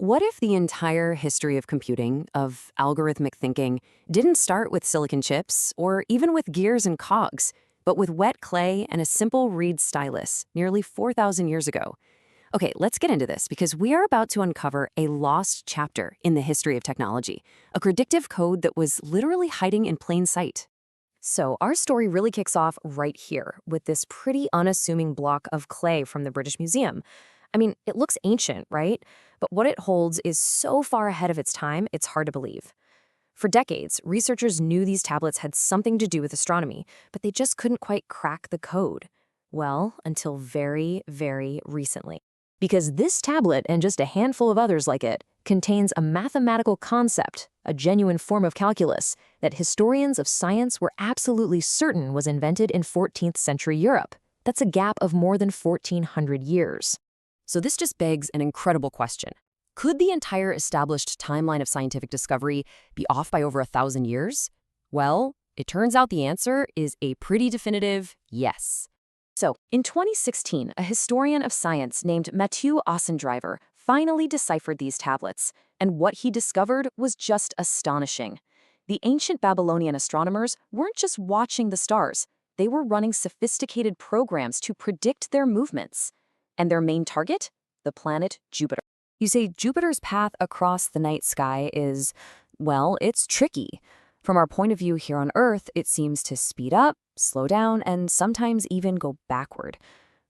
What if the entire history of computing, of algorithmic thinking, didn't start with silicon chips or even with gears and cogs, but with wet clay and a simple reed stylus nearly 4,000 years ago? Okay, let's get into this because we are about to uncover a lost chapter in the history of technology, a predictive code that was literally hiding in plain sight. So our story really kicks off right here with this pretty unassuming block of clay from the British Museum. I mean, it looks ancient, right? But what it holds is so far ahead of its time, it's hard to believe. For decades, researchers knew these tablets had something to do with astronomy, but they just couldn't quite crack the code. Well, until very, very recently. Because this tablet, and just a handful of others like it, contains a mathematical concept, a genuine form of calculus, that historians of science were absolutely certain was invented in 14th century Europe. That's a gap of more than 1,400 years. So this just begs an incredible question. Could the entire established timeline of scientific discovery be off by over 1,000 years? Well, it turns out the answer is a pretty definitive yes. So, in 2016, a historian of science named Mathieu Ossendriver finally deciphered these tablets, and what he discovered was just astonishing. The ancient Babylonian astronomers weren't just watching the stars, they were running sophisticated programs to predict their movements. And their main target? The planet Jupiter. You say Jupiter's path across the night sky is, well, it's tricky. From our point of view here on Earth, it seems to speed up, slow down, and sometimes even go backward.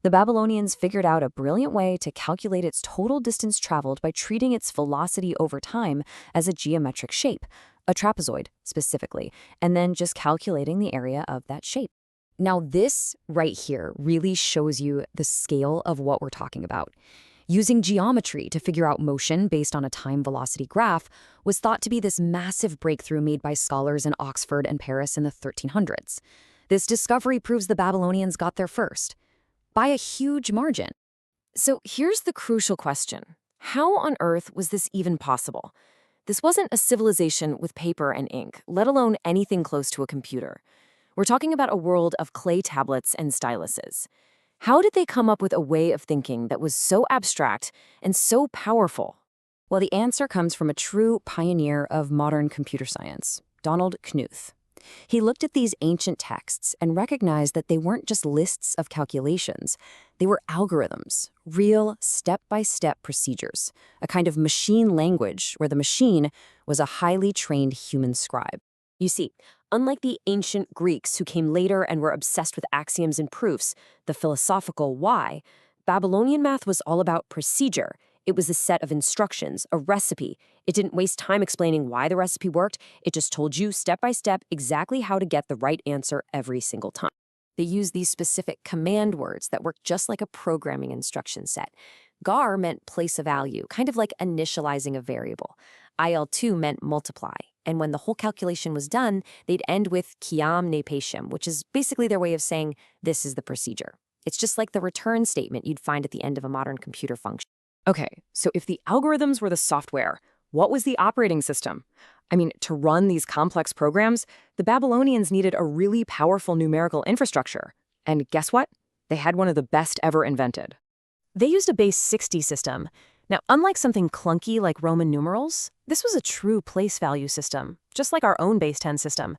The Babylonians figured out a brilliant way to calculate its total distance traveled by treating its velocity over time as a geometric shape, a trapezoid specifically, and then just calculating the area of that shape. Now this right here really shows you the scale of what we're talking about. Using geometry to figure out motion based on a time-velocity graph was thought to be this massive breakthrough made by scholars in Oxford and Paris in the 1300s. This discovery proves the Babylonians got there first, by a huge margin. So here's the crucial question. How on earth was this even possible? This wasn't a civilization with paper and ink, let alone anything close to a computer. We're talking about a world of clay tablets and styluses. How did they come up with a way of thinking that was so abstract and so powerful? Well, the answer comes from a true pioneer of modern computer science, Donald Knuth. He looked at these ancient texts and recognized that they weren't just lists of calculations. They were algorithms, real step-by-step procedures, a kind of machine language where the machine was a highly trained human scribe. You see, unlike the ancient Greeks who came later and were obsessed with axioms and proofs, the philosophical why, Babylonian math was all about procedure. It was a set of instructions, a recipe. It didn't waste time explaining why the recipe worked. It just told you step by step exactly how to get the right answer every single time. They used these specific command words that worked just like a programming instruction set. Gar meant place a value, kind of like initializing a variable. IL2 meant multiply. And when the whole calculation was done, they'd end with kiam ne pacem, which is basically their way of saying, this is the procedure. It's just like the return statement you'd find at the end of a modern computer function. Okay, so if the algorithms were the software, what was the operating system? I mean, to run these complex programs, the Babylonians needed a really powerful numerical infrastructure. And guess what? They had one of the best ever invented. They used a base 60 system. Now, unlike something clunky like Roman numerals, this was a true place value system, just like our own base 10 system.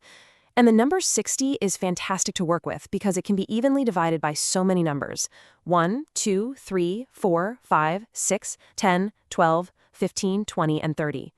And the number 60 is fantastic to work with because it can be evenly divided by so many numbers: 1, 2, 3, 4, 5, 6, 10, 12, 15, 20, and 30.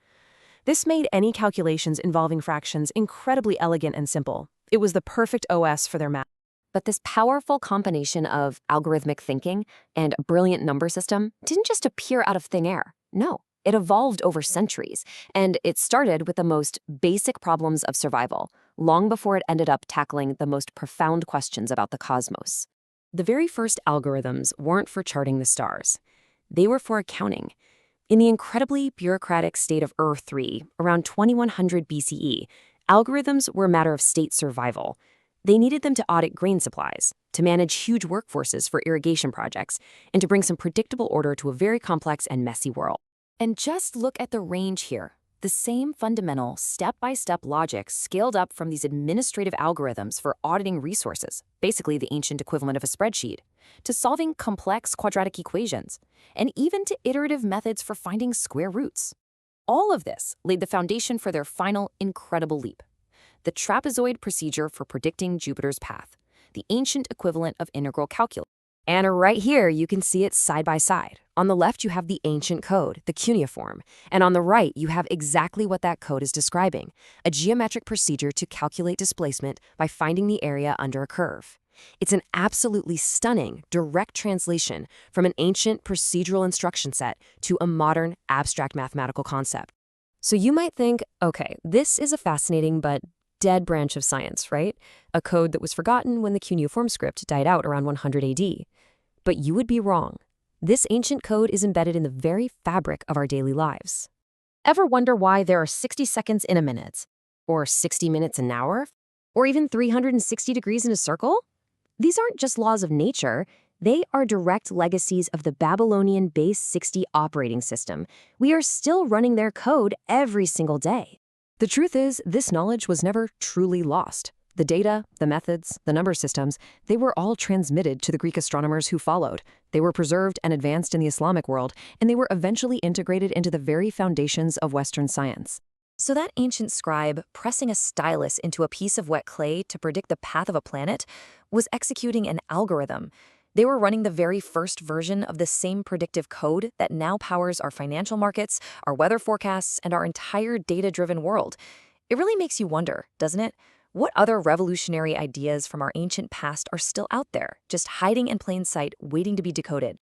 This made any calculations involving fractions incredibly elegant and simple. It was the perfect OS for their math. But this powerful combination of algorithmic thinking and a brilliant number system didn't just appear out of thin air. No, it evolved over centuries, and it started with the most basic problems of survival, long before it ended up tackling the most profound questions about the cosmos. The very first algorithms weren't for charting the stars. They were for accounting. In the incredibly bureaucratic state of Ur-3, around 2100 BCE, algorithms were a matter of state survival. They needed them to audit grain supplies, to manage huge workforces for irrigation projects, and to bring some predictable order to a very complex and messy world. And just look at the range here. The The same fundamental, step-by-step logic scaled up from these administrative algorithms for auditing resources, basically the ancient equivalent of a spreadsheet, to solving complex quadratic equations, and even to iterative methods for finding square roots. All of this laid the foundation for their final incredible leap: the trapezoid procedure for predicting Jupiter's path, the ancient equivalent of integral calculus. And right here, you can see it side by side. On the left, you have the ancient code, the cuneiform, and on the right, you have exactly what that code is describing: a geometric procedure to calculate displacement by finding the area under a curve. It's an absolutely stunning, direct translation from an ancient procedural instruction set to a modern, abstract mathematical concept. So you might think, okay, this is a fascinating but dead branch of science, right? A code that was forgotten when the cuneiform script died out around 100 AD. But you would be wrong. This ancient code is embedded in the very fabric of our daily lives. Ever wonder why there are 60 seconds in a minute? Or 60 minutes an hour? Or even 360 degrees in a circle? These aren't just laws of nature. They are direct legacies of the Babylonian base 60 operating system. We are still running their code every single day. The truth is, this knowledge was never truly lost. The data, the methods, the number systems, they were all transmitted to the Greek astronomers who followed. They were preserved and advanced in the Islamic world, and they were eventually integrated into the very foundations of Western science. So that ancient scribe, pressing a stylus into a piece of wet clay to predict the path of a planet, was executing an algorithm. They were running the very first version of the same predictive code that now powers our financial markets, our weather forecasts, and our entire data-driven world. It really makes you wonder, doesn't it? What other revolutionary ideas from our ancient past are still out there, just hiding in plain sight, waiting to be decoded?